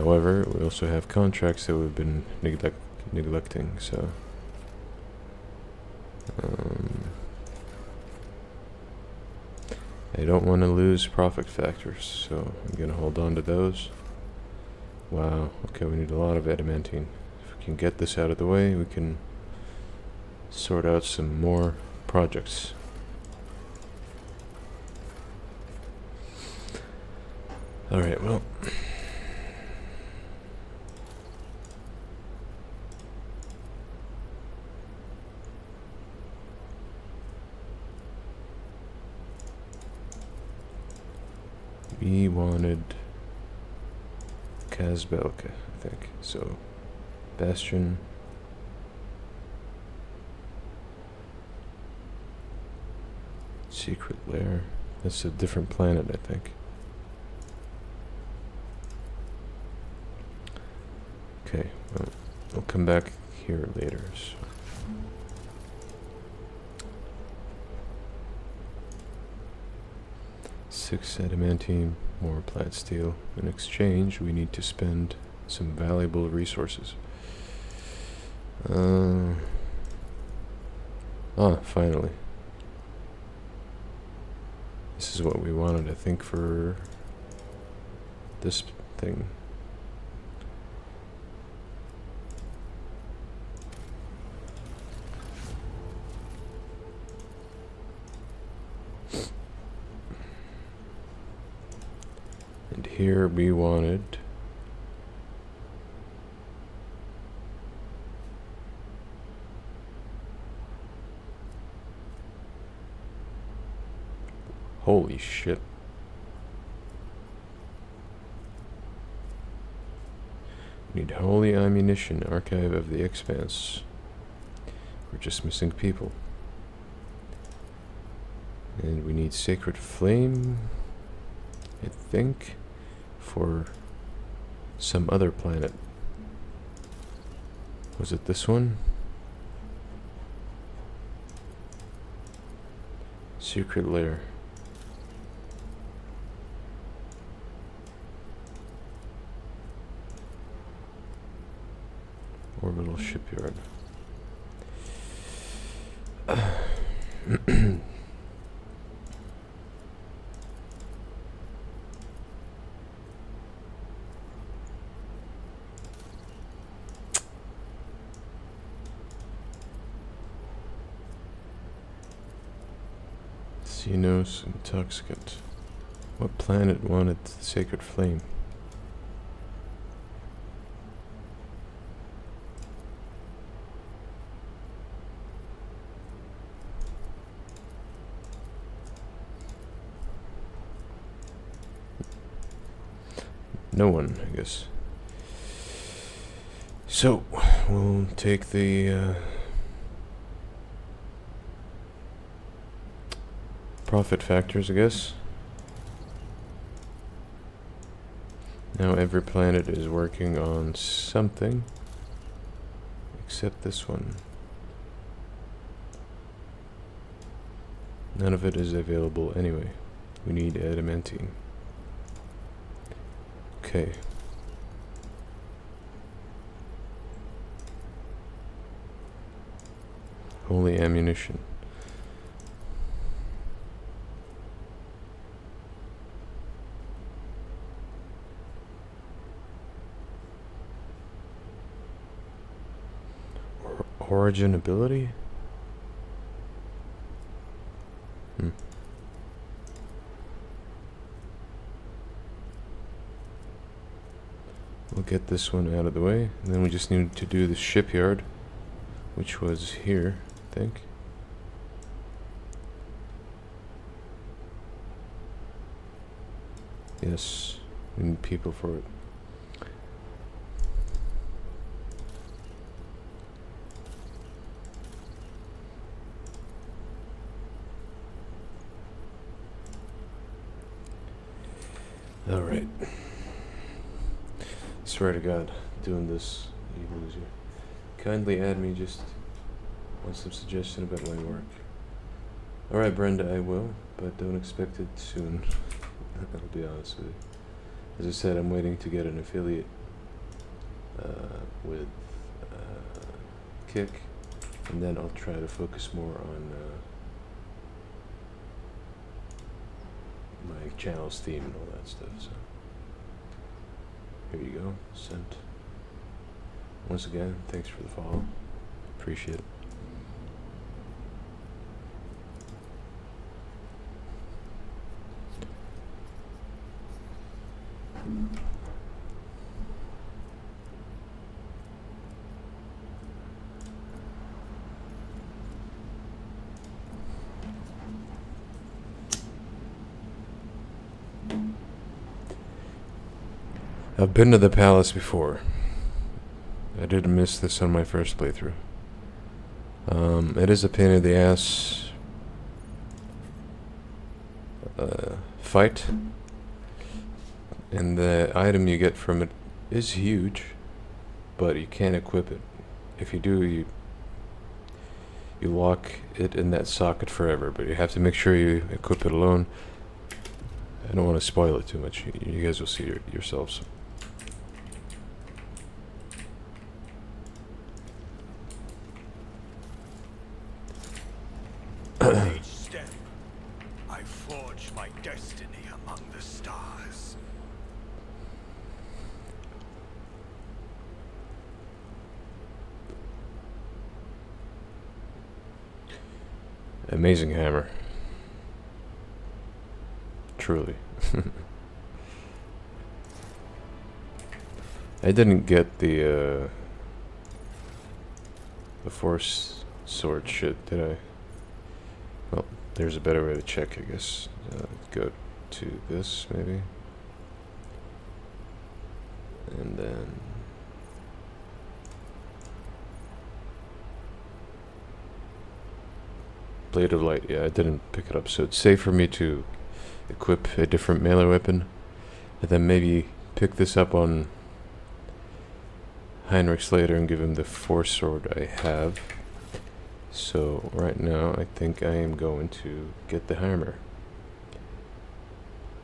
However, we also have contracts that we've been neglecting, so... I don't want to lose profit factors, so I'm going to hold on to those. Wow, okay, we need a lot of adamantine. If we can get this out of the way, we can sort out some more projects. Alright, well... we wanted Kazbelka, I think. So, Bastion. Secret lair. That's a different planet, I think. Okay, well, I'll come back here later. So. Six adamantine, more plat steel. In exchange, we need to spend some valuable resources. Finally. This is what we wanted, I think, for this thing. And here we wanted holy shit. We need holy ammunition, archive of the expanse. We're just missing people. And we need sacred flame, I think, for some other planet. Was it this one? Secret lair. Orbital shipyard. Xenos intoxicant. What planet wanted the sacred flame? No one, I guess. So, we'll take the profit factors, I guess. Now every planet is working on something, except this one. None of it is available anyway. We need adamantine. Okay. Holy ammunition. Origin ability? We'll get this one out of the way, and then we just need to do the shipyard, which was here, I think. Yes, we need people for it. Alright. Swear to God, doing this, you lose you. Kindly add me, just want some suggestion about my work. Alright, Brenda, I will, but don't expect it soon. I'll be honest with you. As I said, I'm waiting to get an affiliate with kick, and then I'll try to focus more on my channel's theme and all that stuff. So here you go, sent. Once again, thanks for the follow. Appreciate it. I've been to the palace before. I didn't miss this on my first playthrough. It is a pain in the ass fight, and the item you get from it is huge, but you can't equip it. If you do, you lock it in that socket forever, but you have to make sure you equip it alone. I don't want to spoil it too much. You guys will see yourselves. Each step, I forge my destiny among the stars. Amazing hammer. Truly. I didn't get the force sword shit, did I? Well, there's a better way to check, I guess. Go to this, maybe. And then... Blade of Light, yeah, I didn't pick it up, so it's safe for me to equip a different melee weapon, and then maybe pick this up on Heinrich's later and give him the force sword I have. So right now I think I am going to get the hammer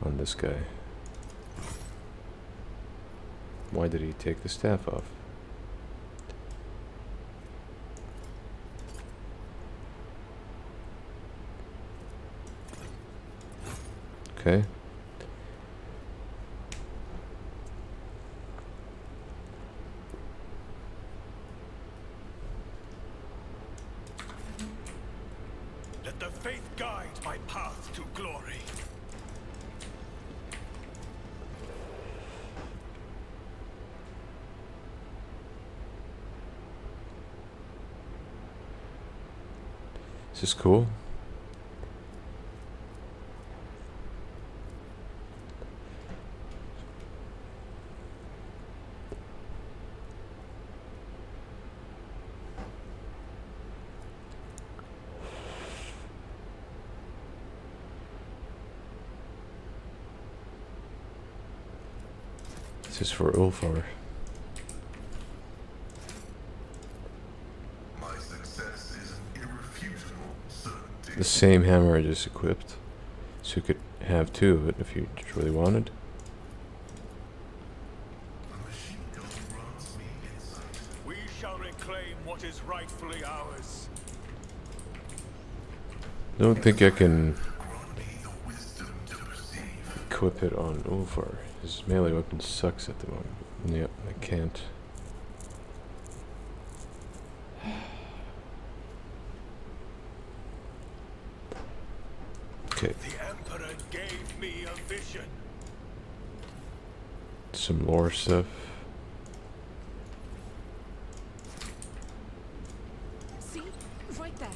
on this guy. Why did he take the staff off? Okay. Let the faith guide my path to glory. This is cool. This is for Ulfar. My success is an irrefutable certainty. The same hammer I just equipped. So you could have two of it if you really wanted. A machine gun grants me insight. We shall reclaim what is rightfully ours. Don't think I can Grant me the wisdom to perceive. equip it on Ulfar. His melee weapon sucks at the moment. Yep, I can't. Okay, The Emperor gave me a vision. some lore stuff. See? Right there.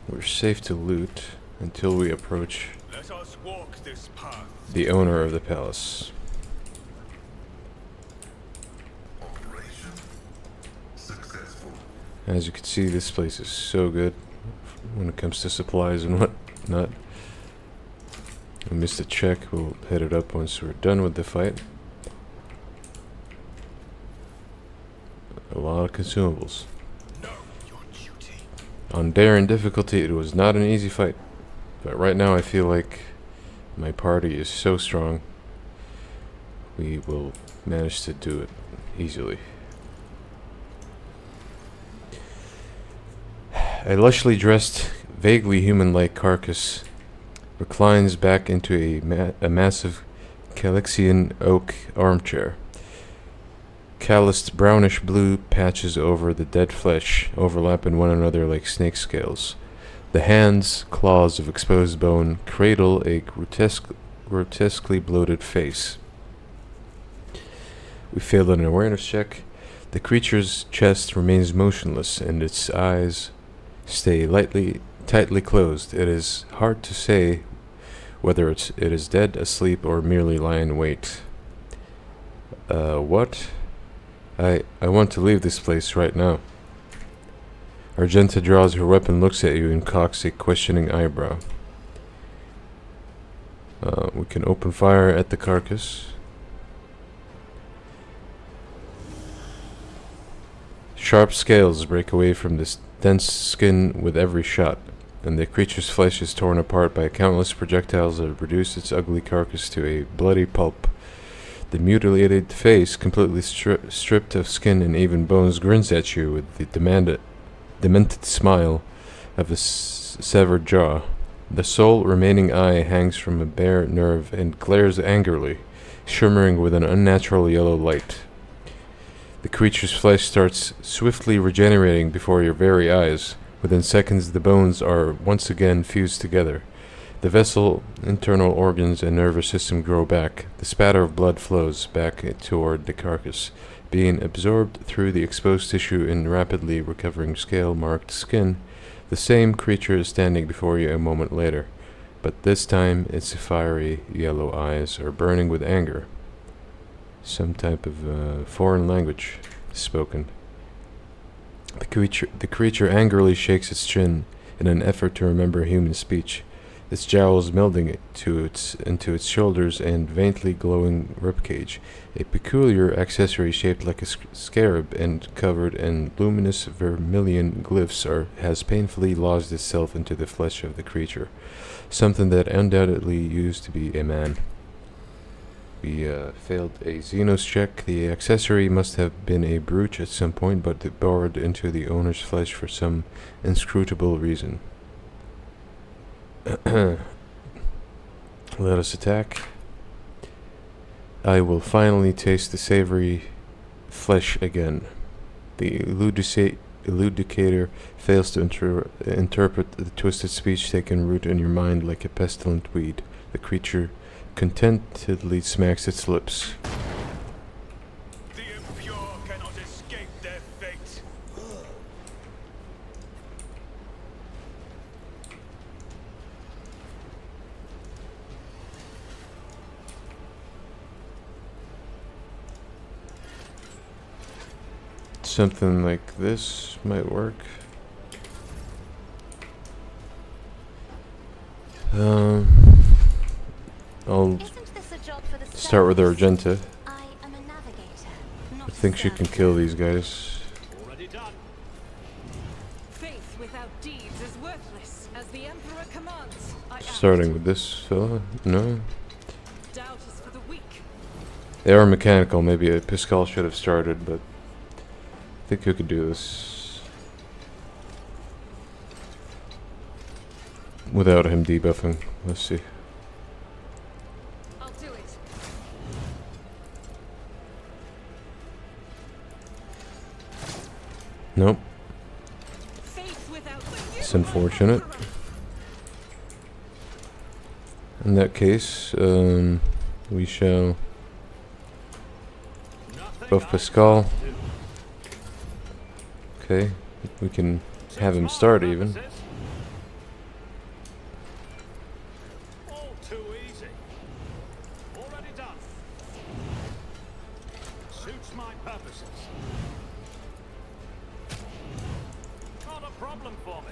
We're safe to loot until we approach Let us walk this path. the owner of the palace. Operation successful. As you can see, this place is so good when it comes to supplies and whatnot. We missed a check. We'll head it up once we're done with the fight. A lot of consumables. Know your duty. On Dare and difficulty, it was not an easy fight. But right now I feel like my party is so strong, we will manage to do it easily. A lushly dressed, vaguely human-like carcass reclines back into a massive Calixian oak armchair. Calloused brownish blue patches over the dead flesh overlap in one another like snake scales. The hands, claws of exposed bone cradle a grotesquely bloated face. We failed an awareness check. The creature's chest remains motionless, and its eyes stay tightly closed. It is hard to say whether it is dead, asleep, or merely lying in wait. What? I want to leave this place right now. Argenta draws her weapon, looks at you, and cocks a questioning eyebrow. We can open fire at the carcass. Sharp scales break away from this dense skin with every shot, and the creature's flesh is torn apart by countless projectiles that reduce its ugly carcass to a bloody pulp. The mutilated face, completely stripped of skin and even bones, grins at you with the demented smile of a severed jaw. The sole remaining eye hangs from a bare nerve and glares angrily, shimmering with an unnatural yellow light. The creature's flesh starts swiftly regenerating before your very eyes. Within seconds, the bones are once again fused together. The vessel, internal organs, and nervous system grow back. The spatter of blood flows back toward the carcass, being absorbed through the exposed tissue in rapidly recovering scale-marked skin. The same creature is standing before you a moment later, but this time its fiery yellow eyes are burning with anger. Some type of foreign language spoken. The creature angrily shakes its chin in an effort to remember human speech. Its jowls melding into its shoulders and faintly glowing ribcage. A peculiar accessory shaped like a scarab and covered in luminous vermilion glyphs has painfully lodged itself into the flesh of the creature. Something that undoubtedly used to be a man. We failed a Xenos check. The accessory must have been a brooch at some point, but it burrowed into the owner's flesh for some inscrutable reason. Let us attack. I will finally taste the savory flesh again. The eludicator fails to interpret the twisted speech taken root in your mind like a pestilent weed. The creature contentedly smacks its lips. The impure cannot escape their fate. Something like this might work. I'll start with Argenta. I think she can kill these guys. Already done. Faith without deeds is worthless, as the Emperor commands. I act. Starting with this fella. No. Doubt is for the weak. They are mechanical. Maybe a Pascal should have started, but I think we could do this without him debuffing. Let's see. I'll do it. Nope. Faith without It's unfortunate. In that case, we shall buff Pascal. Okay, we can have him start even. All too easy. Already done. Suits my purposes. Not a problem for me.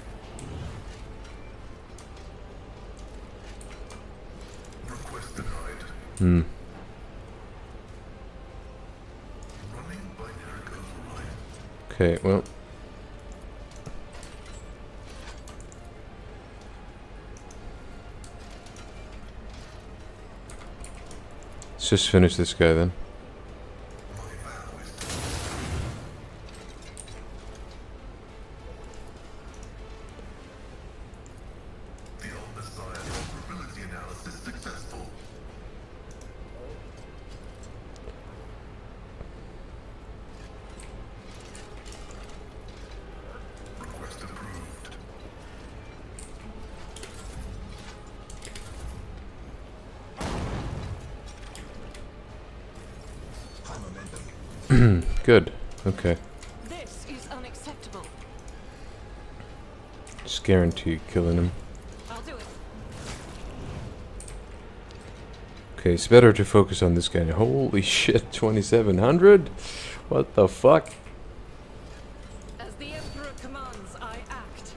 Request denied. Hmm. Running binary goes right. Okay, well. Let's just finish this guy then. The old Messiah vulnerability analysis successful. Request approved. Good. Okay. This is unacceptable. Just guarantee killing him. I'll do it. Okay, it's better to focus on this guy. Holy shit, 2700? What the fuck? As the Emperor commands, I act.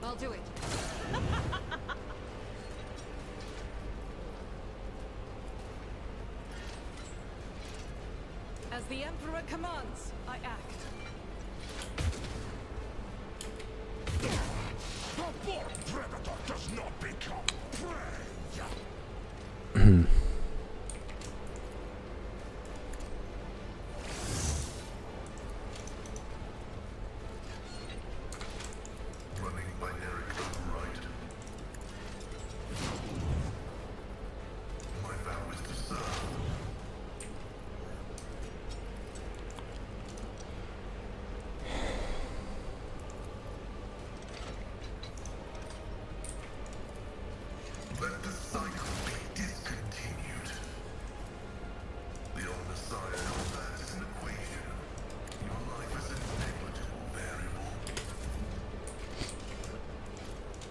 I'll do it. As the Emperor commands, I act. The born predator does not become prey. Running binary override. My vow is to serve. Let the cycle be discontinued. The old Messiah combat is an equation. Your life is a negligible variable.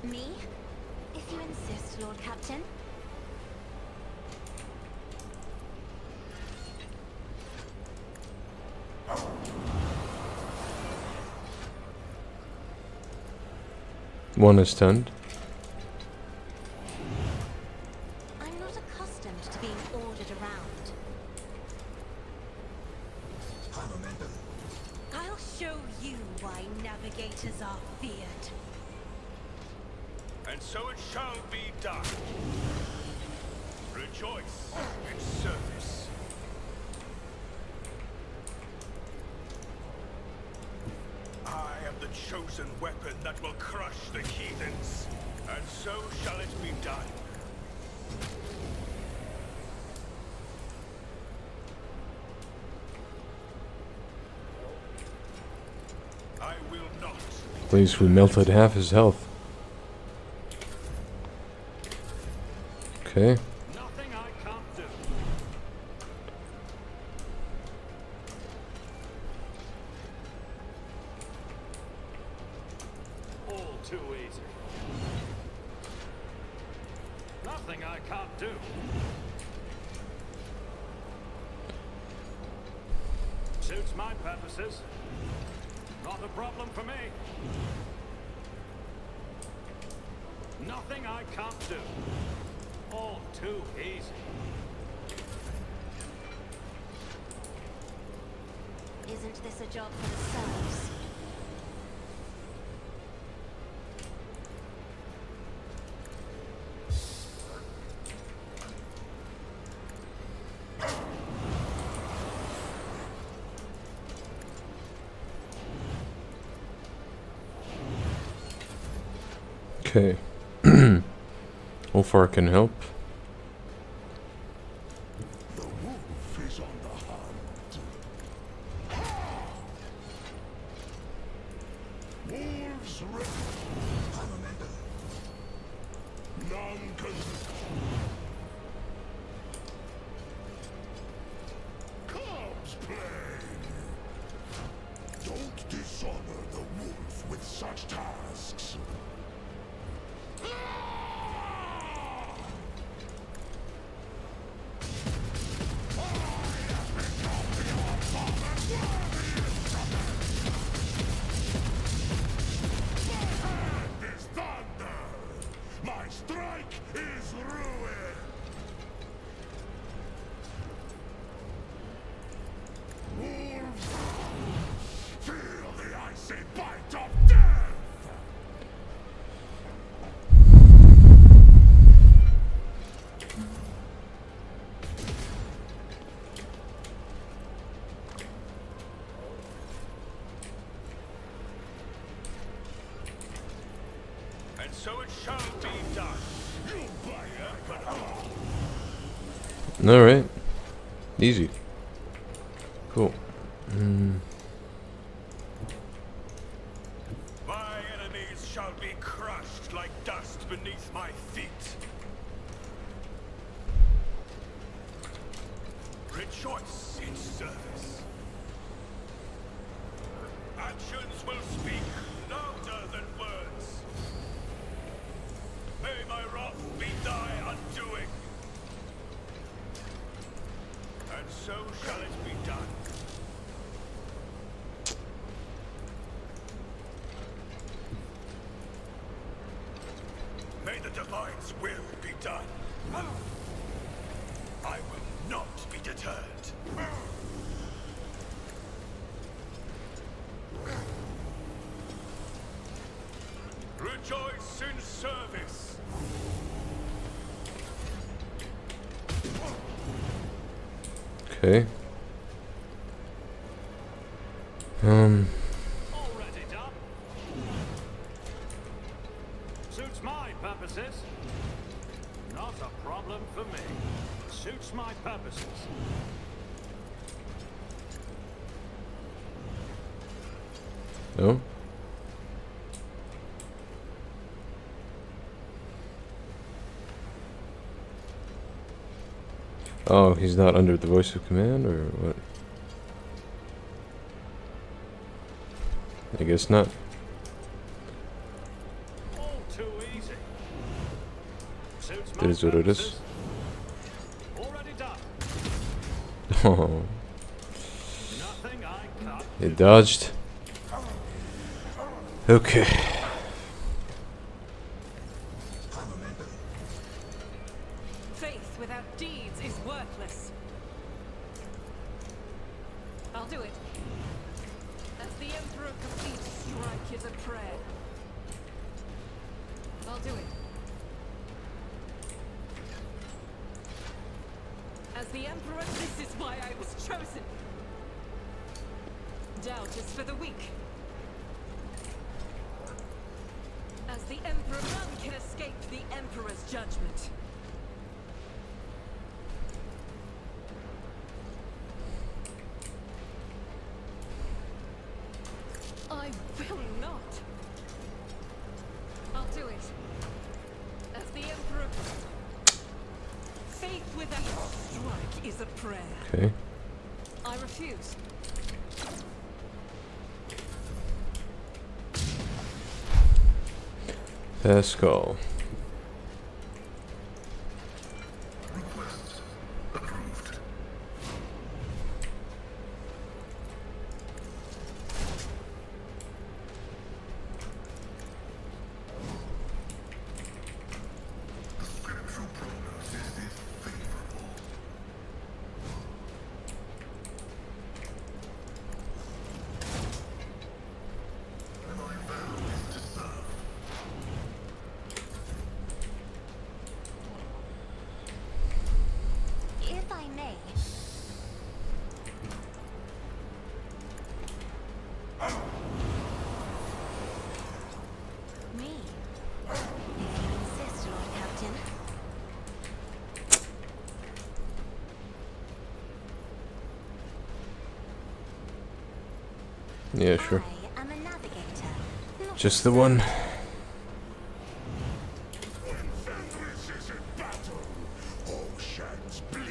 Me? If you insist, Lord Captain. One is stunned. I'm not accustomed to being ordered around. I'll show you why navigators are feared. And so it shall be done. Rejoice in service. I am the chosen weapon that will crush the heathens, and so shall it be done. I will not. At least we melted half his health. Okay. Nothing I can't do. All too easy. Nothing I can't do. Suits my purposes. Not a problem for me. Nothing I can't do. All too easy. Isn't this a job for the serfs? Okay. Ulfar can help. The wolf is on the hunt. Wolves none can. Cubs play. Don't dishonor the wolf with such tasks. Is thunder. My strike is ruin. Wolves, feel the icy bite of death. and so it shall be done. You buyer, but Alright. Easy. Cool. my enemies shall be crushed like dust beneath my feet. Rejoice in service. Actions will speak louder than words. May my wrath be thy undoing. And so shall it be done. May the Divine's will be done. I will not be deterred. Rejoice in service. Okay. Already done. Suits my purposes. Not a problem for me. Suits my purposes. No? Oh, he's not under the voice of command, or what? I guess not. All too easy. Suits It my is what it is. purposes. Already done. Oh, Nothing I can't it dodged. Okay. Faith without deeds is worthless. I'll do it. As the Emperor completes, strike is a prayer. I'll do it. As the Emperor, this is why I was chosen. Doubt is for the weak. As the Emperor, none can escape the Emperor's judgment. I will not. I'll do it. As the Emperor... Faith without strike is a prayer. Okay. I refuse. Pascal. Request approved. The scriptural prognosis is favorable. And my vow is to serve. If I may, me. If you insist, Lord Captain. Yeah, sure. I am a navigator. Not Just the one. Fenris is in battle. Oceans bleed.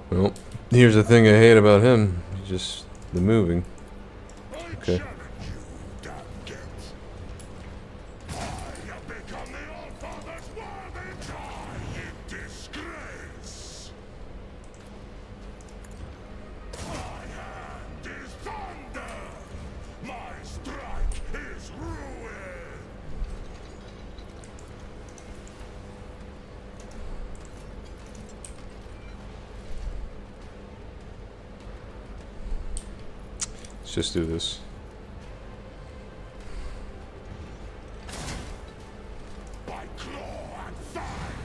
Well, here's the thing I hate about him. Just the moving. Okay. Challenge you, damn git. I have become the Allfather's worthy die in disgrace. My hand is thunder. My strike is ruin. Let's just do this. By claw and thigh.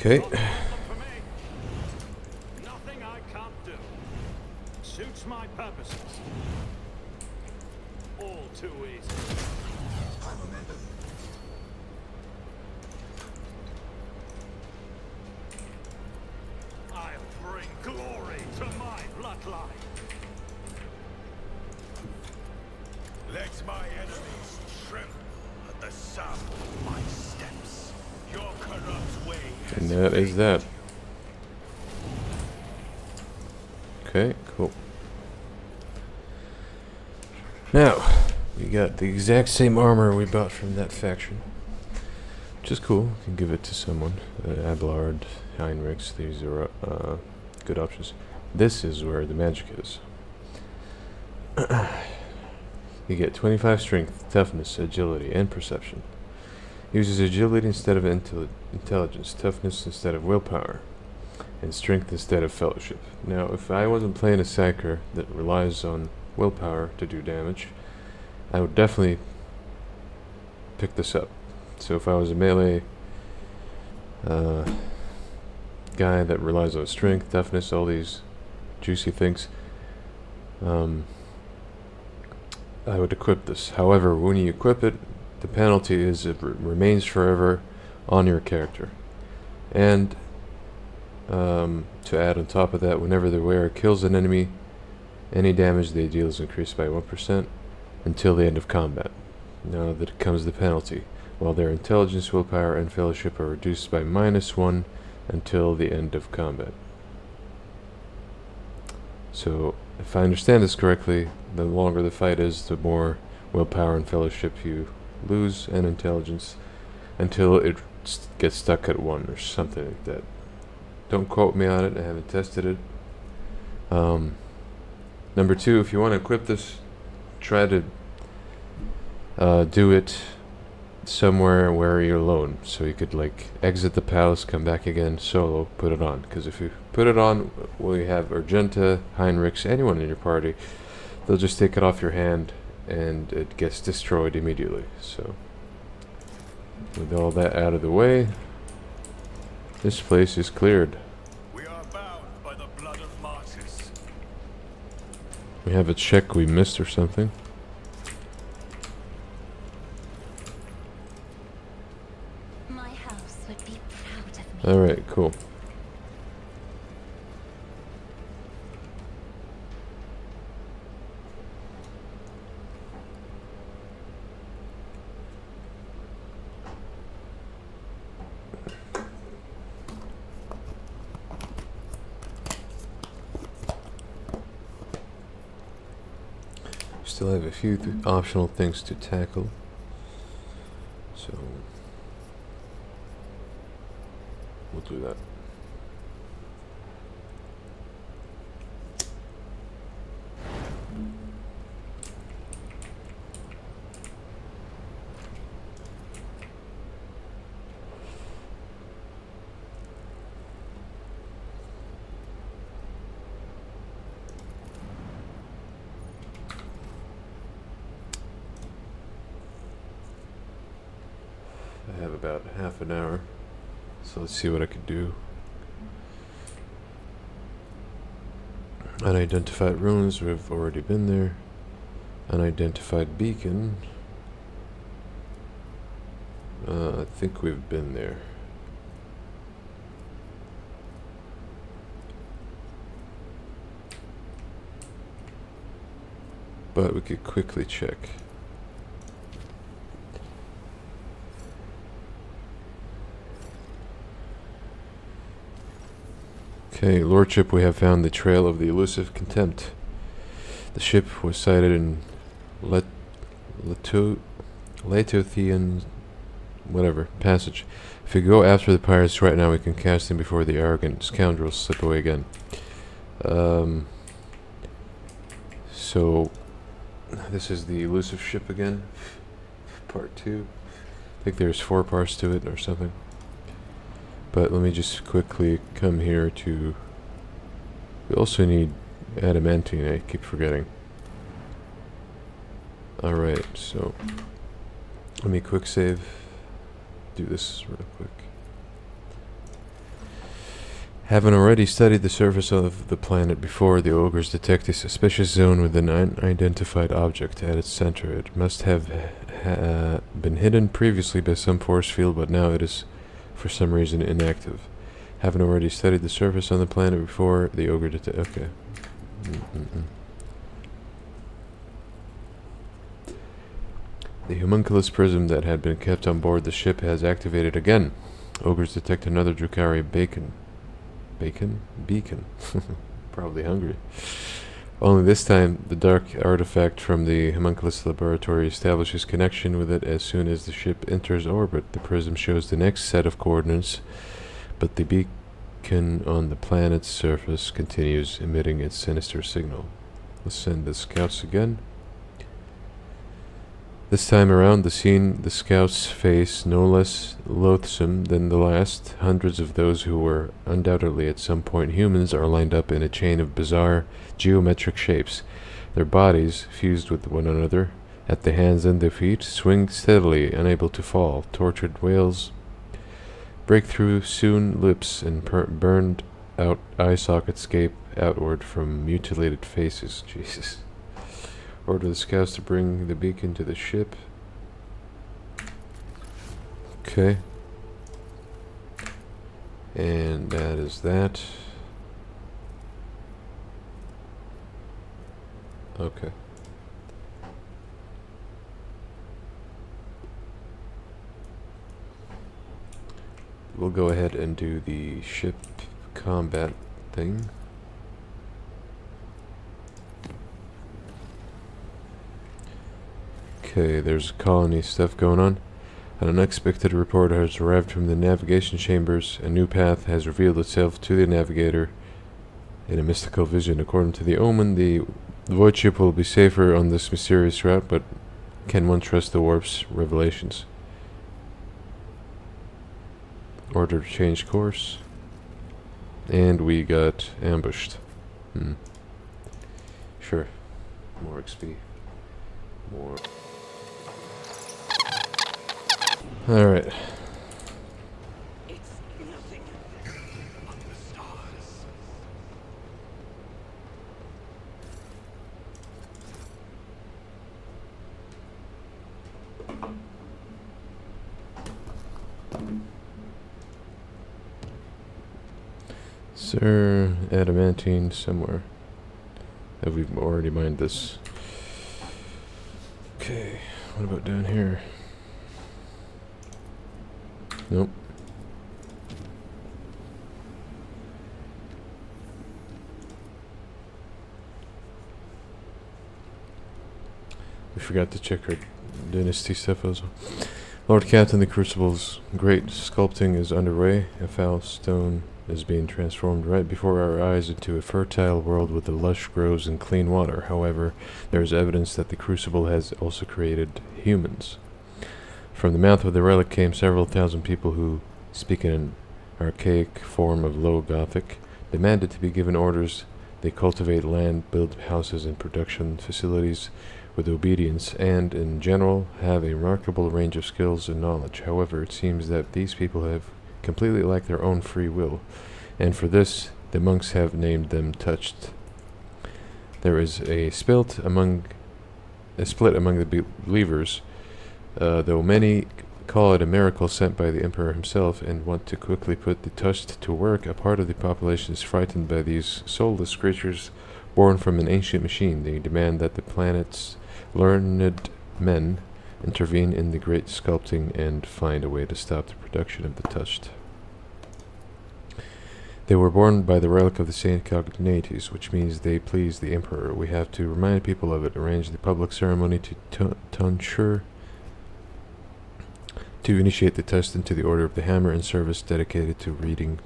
Okay. Not a problem for me. Nothing I can't do. Suits my purposes. All too easy. I'll bring glory to my bloodline. Let my enemies tremble at the sound of my steps. Your corrupt way And has that is that. Okay, cool. Now, we got the exact same armor we bought from that faction. Which is cool. You can give it to someone. Abelard, Heinrichs, these are good options. This is where the magic is. You get 25 strength, toughness, agility, and perception. Uses agility instead of intelligence, toughness instead of willpower, and strength instead of fellowship. Now, if I wasn't playing a psyker that relies on willpower to do damage, I would definitely pick this up. So if I was a melee guy that relies on strength, toughness, all these juicy things, I would equip this. However, when you equip it, the penalty is it remains forever on your character. And to add on top of that, whenever the wearer kills an enemy, any damage they deal is increased by 1% until the end of combat. Now that comes the penalty. While their intelligence, willpower, and fellowship are reduced by -1 until the end of combat. So, if I understand this correctly, the longer the fight is, the more willpower and fellowship you lose, and intelligence, until it gets stuck at 1 or something like that. Don't quote me on it, I haven't tested it. Number 2, if you want to equip this, try to do it somewhere where you're alone, so you could like exit the palace, come back again solo, put it on. Because if you put it on, well, you have Argenta, Heinrichs, anyone in your party, they'll just take it off your hand and it gets destroyed immediately. So with all that out of the way, this place is cleared. We are bound by the blood of martyrs. We have a check we missed or something. My house would be proud of me. Alright, cool. Still have a few optional things to tackle. So we'll do that. I have about half an hour, so let's see what I could do. Unidentified ruins, we've already been there. Unidentified beacon, I think we've been there. But we could quickly check. Okay, Lordship, we have found the trail of the elusive Contempt. The ship was sighted in Latothian whatever passage. If we go after the pirates right now, we can catch them before the arrogant scoundrels slip away again. So this is the elusive ship again, part 2. I think there's 4 parts to it or something. But let me just quickly come here to... We also need adamantine, I keep forgetting. Alright, so... Let me quick save. Do this real quick. Having already studied the surface of the planet before, the ogres detect a suspicious zone with an unidentified object at its center. It must have been hidden previously by some force field, but now it is for some reason inactive. Having already studied the surface on the planet before, the ogre detect... Okay. The homunculus prism that had been kept on board the ship has activated again. Ogres detect another Drukhari beacon. Beacon? Probably hungry. Only this time, the dark artifact from the homunculus laboratory establishes connection with it as soon as the ship enters orbit. The prism shows the next set of coordinates, but the beacon on the planet's surface continues emitting its sinister signal. Let's send the scouts again. This time around, the scouts face no less loathsome than the last. Hundreds of those who were undoubtedly at some point humans are lined up in a chain of bizarre geometric shapes. Their bodies, fused with one another at the hands and the feet, swing steadily, unable to fall. Tortured whales break through sewn lips and burned out eye sockets gape outward from mutilated faces. Jesus. Order the scouts to bring the beacon to the ship. Okay. And that is that. Okay. We'll go ahead and do the ship combat thing. Okay, there's colony stuff going on. An unexpected report has arrived from the navigation chambers. A new path has revealed itself to the navigator in a mystical vision. According to the omen, the void ship will be safer on this mysterious route, but can one trust the warp's revelations? Order to change course. And we got ambushed. Sure. More XP. More... Alright. It's nothing but the stars. Sir, adamantine somewhere. Have we already mined this? Okay, what about down here? Nope. We forgot to check our dynasty stuff also. Lord Captain, the Crucible's great sculpting is underway. A foul stone is being transformed right before our eyes into a fertile world with the lush groves and clean water. However, there is evidence that the Crucible has also created humans. From the mouth of the relic came several thousand people who, speaking an archaic form of Low Gothic, demanded to be given orders. They cultivate land, build houses and production facilities with obedience, and, in general, have a remarkable range of skills and knowledge. However, it seems that these people have completely lacked their own free will, and for this, the monks have named them Touched. There is a split among the believers, though many call it a miracle sent by the Emperor himself and want to quickly put the Touched to work. A part of the population is frightened by these soulless creatures born from an ancient machine. They demand that the planet's learned men intervene in the great sculpting and find a way to stop the production of the Touched. They were born by the relic of the Saint Cognates, which means they please the Emperor. We have to remind people of it, arrange the public ceremony to initiate the Touched into the Order of the Hammer, and service dedicated to reading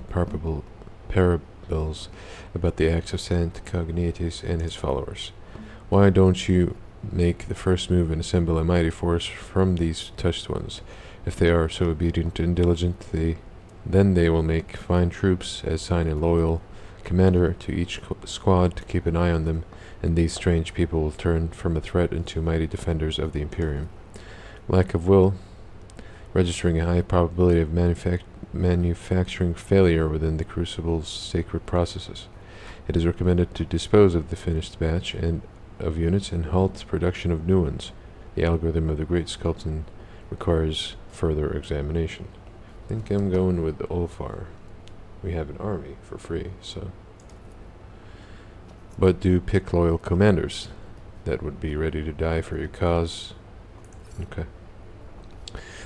parables about the acts of Saint Cognates and his followers. Why don't you make the first move and assemble a mighty force from these Touched ones? If they are so obedient and diligent, then they will make fine troops, assign a loyal commander to each squad to keep an eye on them, and these strange people will turn from a threat into mighty defenders of the Imperium. Lack of will, registering a high probability of manufacturing failure within the Crucible's sacred processes. It is recommended to dispose of the finished batch and of units and halt production of new ones. The algorithm of the Great Skeleton requires further examination. I think I'm going with Ulfar. We have an army for free, so... But do pick loyal commanders that would be ready to die for your cause. Okay.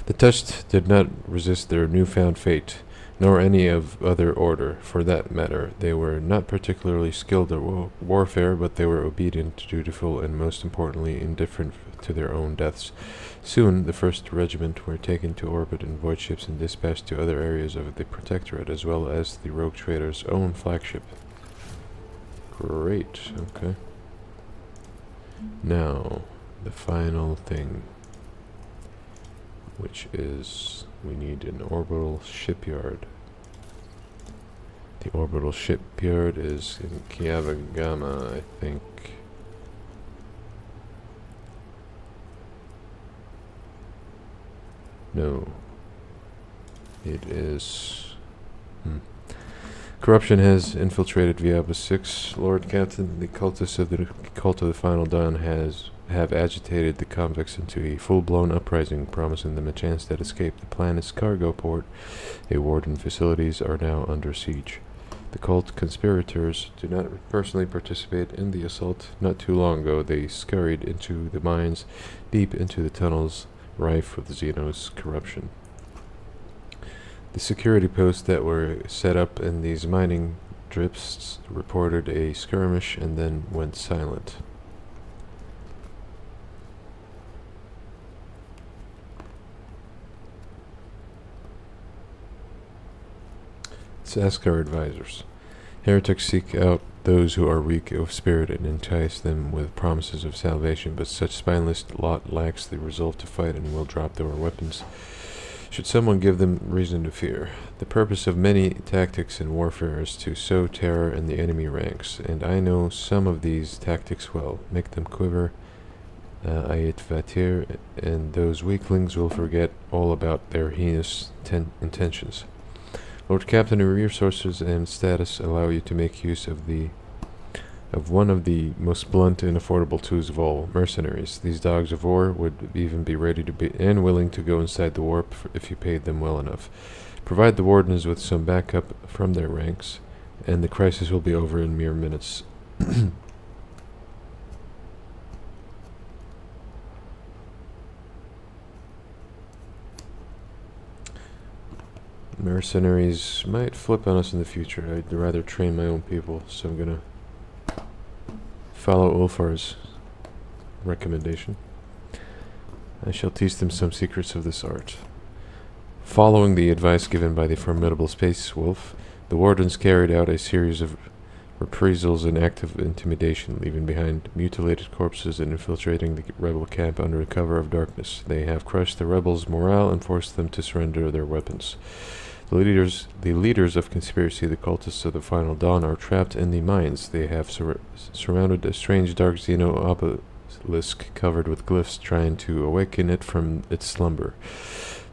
The Touched did not resist their newfound fate, nor any of other order, for that matter. They were not particularly skilled at warfare, but they were obedient, dutiful, and most importantly, indifferent to their own deaths. Soon, the 1st Regiment were taken to orbit in void ships and dispatched to other areas of the Protectorate, as well as the Rogue Trader's own flagship. Great, okay. Now, the final thing, which is we need an orbital shipyard. The orbital shipyard is in Kiavagama, I think. No. It is... Corruption has infiltrated Viaba 6. Lord Captain, the cultists of the Cult of the Final Dawn have agitated the convicts into a full-blown uprising, promising them a chance to escape. The planet's cargo port, a ward and facilities are now under siege. The cult conspirators do not personally participate in the assault. Not too long ago, they scurried into the mines, deep into the tunnels, rife with Xenos corruption. The security posts that were set up in these mining drifts reported a skirmish and then went silent. Let's ask our advisors. Heretics seek out those who are weak of spirit and entice them with promises of salvation, but such spineless lot lacks the resolve to fight and will drop their weapons should someone give them reason to fear. The purpose of many tactics in warfare is to sow terror in the enemy ranks, and I know some of these tactics well. Make them quiver, Ayat Vatir, and those weaklings will forget all about their heinous intentions. Lord Captain, your resources and status allow you to make use of one of the most blunt and affordable tools of all, mercenaries. These dogs of war would even be ready to be and willing to go inside the warp if you paid them well enough. Provide the wardens with some backup from their ranks, and the crisis will be over in mere minutes. Mercenaries might flip on us in the future. I'd rather train my own people, so I'm gonna follow Ulfar's recommendation. I shall teach them some secrets of this art. Following the advice given by the formidable Space Wolf, the wardens carried out a series of reprisals and active intimidation, leaving behind mutilated corpses and infiltrating the rebel camp under cover of darkness. They have crushed the rebels' morale and forced them to surrender their weapons. The leaders of conspiracy, the cultists of the Final Dawn, are trapped in the mines. They have surrounded a strange dark Xeno obelisk covered with glyphs, trying to awaken it from its slumber.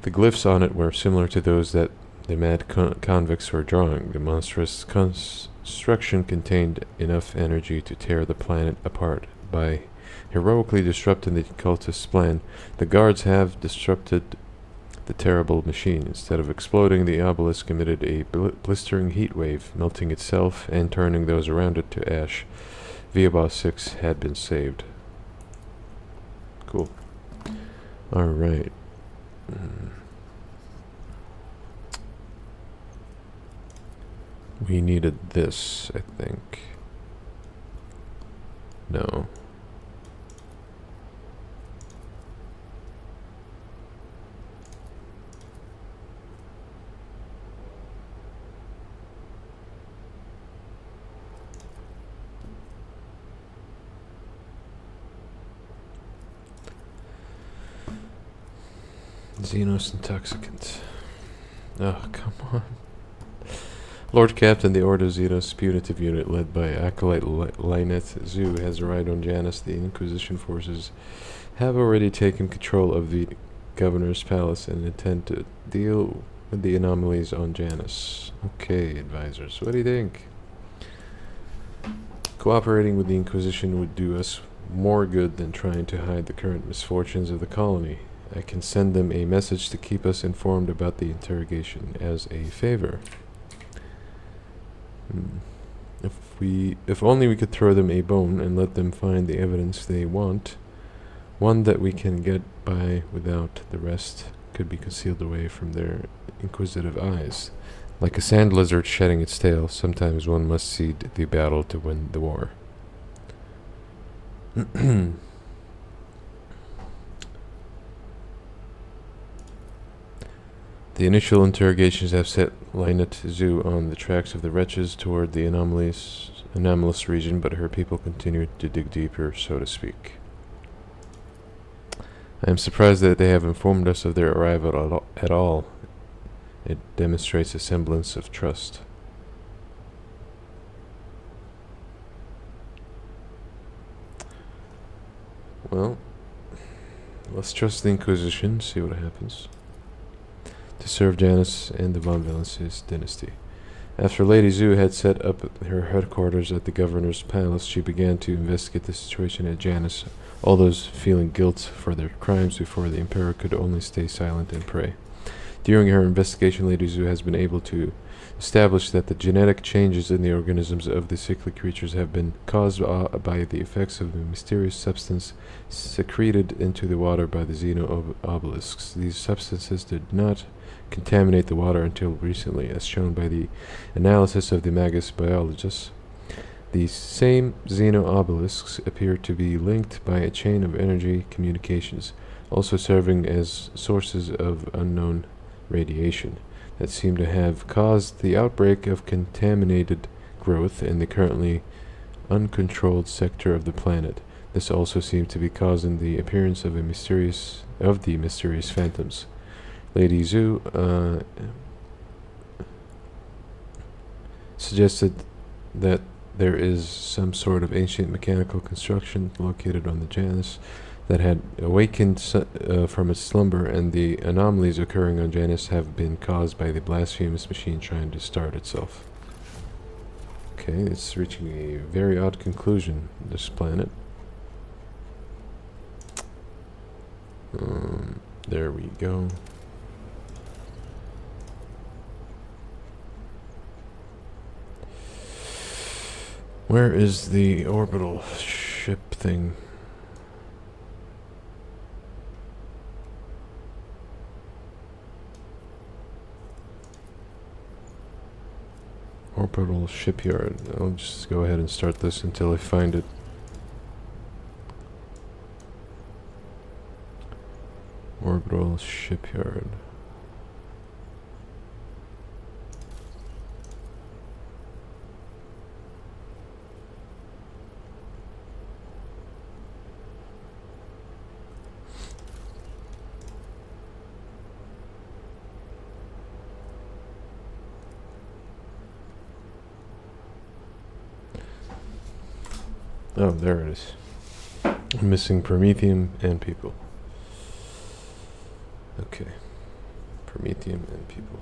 The glyphs on it were similar to those that the mad convicts were drawing. The monstrous construction contained enough energy to tear the planet apart. By heroically disrupting the cultists' plan, the guards have disrupted the terrible machine. Instead of exploding, the obelisk emitted a blistering heat wave, melting itself and turning those around it to ash. Viaba 6 had been saved. Cool. Alright. We needed this, I think. No. Xenos intoxicant. Oh, come on. Lord Captain, the Order Xenos punitive unit led by Acolyte Lynette Zu has arrived on Janus. The Inquisition forces have already taken control of the Governor's Palace and intend to deal with the anomalies on Janus. Okay, advisors, what do you think? Cooperating with the Inquisition would do us more good than trying to hide the current misfortunes of the colony. I can send them a message to keep us informed about the interrogation as a favor. If only we could throw them a bone and let them find the evidence they want, one that we can get by without the rest could be concealed away from their inquisitive eyes. Like a sand lizard shedding its tail, sometimes one must cede the battle to win the war. The initial interrogations have set Lynette Zoo on the tracks of the wretches toward the anomalous region, but her people continue to dig deeper, so to speak. I am surprised that they have informed us of their arrival at all. It demonstrates a semblance of trust. Well, let's trust the Inquisition, see what happens. To serve Janus and the Von Valences dynasty. After Lady Zhu had set up her headquarters at the governor's palace, she began to investigate the situation at Janus, all those feeling guilt for their crimes before the Emperor could only stay silent and pray. During her investigation, Lady Zhu has been able to establish that the genetic changes in the organisms of the sickly creatures have been caused by the effects of a mysterious substance secreted into the water by the xeno-obelisks. These substances did not contaminate the water until recently, as shown by the analysis of the Magus biologists. These same xeno-obelisks appear to be linked by a chain of energy communications, also serving as sources of unknown radiation that seem to have caused the outbreak of contaminated growth in the currently uncontrolled sector of the planet. This also seemed to be causing the appearance of the mysterious phantoms. Lady Zhu suggested that there is some sort of ancient mechanical construction located on the Janus that had awakened from its slumber, and the anomalies occurring on Janus have been caused by the blasphemous machine trying to start itself. Okay, it's reaching a very odd conclusion, this planet. There we go. Where is the orbital ship thing? Orbital shipyard. I'll just go ahead and start this until I find it. Orbital shipyard. Oh, there it is. I'm missing Promethium and people. Okay. Promethium and people.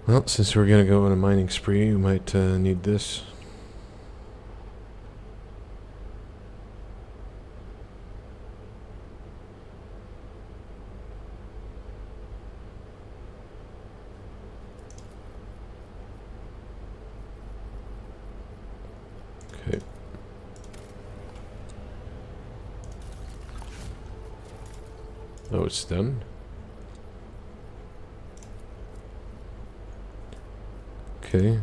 Well, since we're gonna go on a mining spree, we might need this. Okay. Oh, it's done? Okay.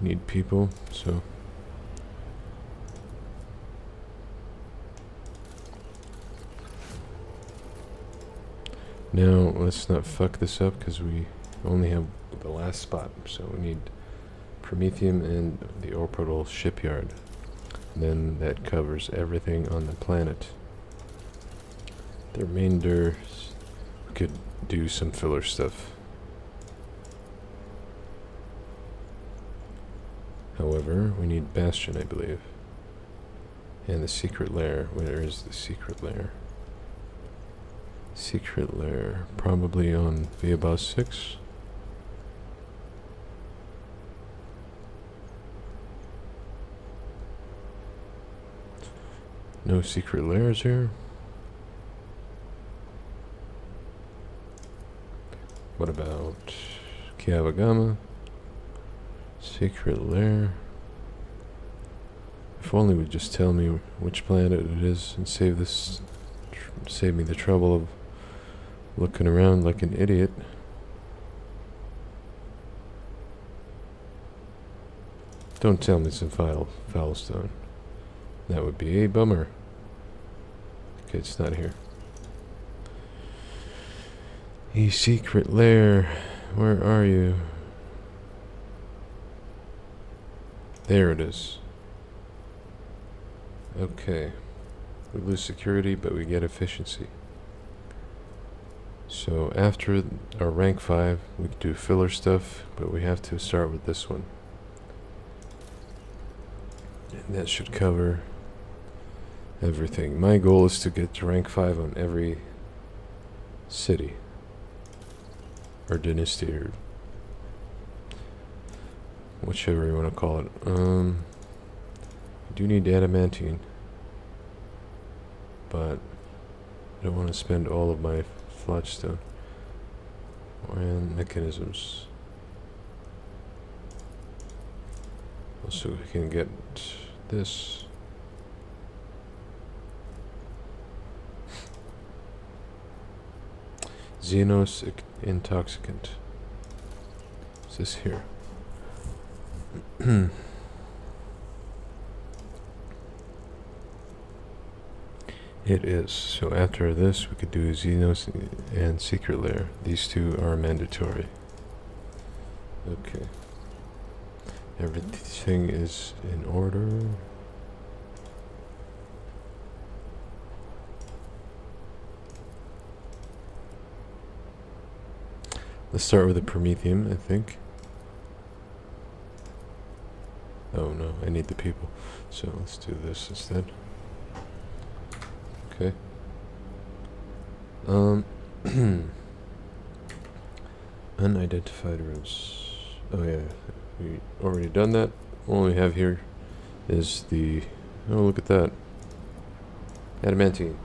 Need people, so. Now, let's not fuck this up because we only have the last spot. So we need Promethium and the orbital shipyard. Then that covers everything on the planet. The remainder, we could do some filler stuff. However, we need Bastion, I believe. And the secret lair. Where is the secret lair? Secret lair. Probably on Via Boss 6. No secret lairs here. What about Kiavagama? Secret lair. If only would just tell me which planet it is and save me the trouble of looking around like an idiot. Don't tell me it's in Foulstone. That would be a bummer. Okay, it's not here. A secret lair. Where are you? There it is. Okay. We lose security, but we get efficiency. So after our rank 5, we can do filler stuff, but we have to start with this one. And that should cover everything. My goal is to get to rank 5 on every city. Or dynasty, or whichever you want to call it. I do need adamantine, but I don't want to spend all of my floodstone. And mechanisms. Also, we can get this. Xenos intoxicant. Is this here? It is. So after this, we could do Xenos and Secret Lair. These two are mandatory. Okay. Everything is in order. Let's start with the Prometheum, I think. Oh no, I need the people. So let's do this instead. Okay. Unidentified rooms. Oh yeah, we already done that. All we have here is the... Oh, look at that. Adamantine.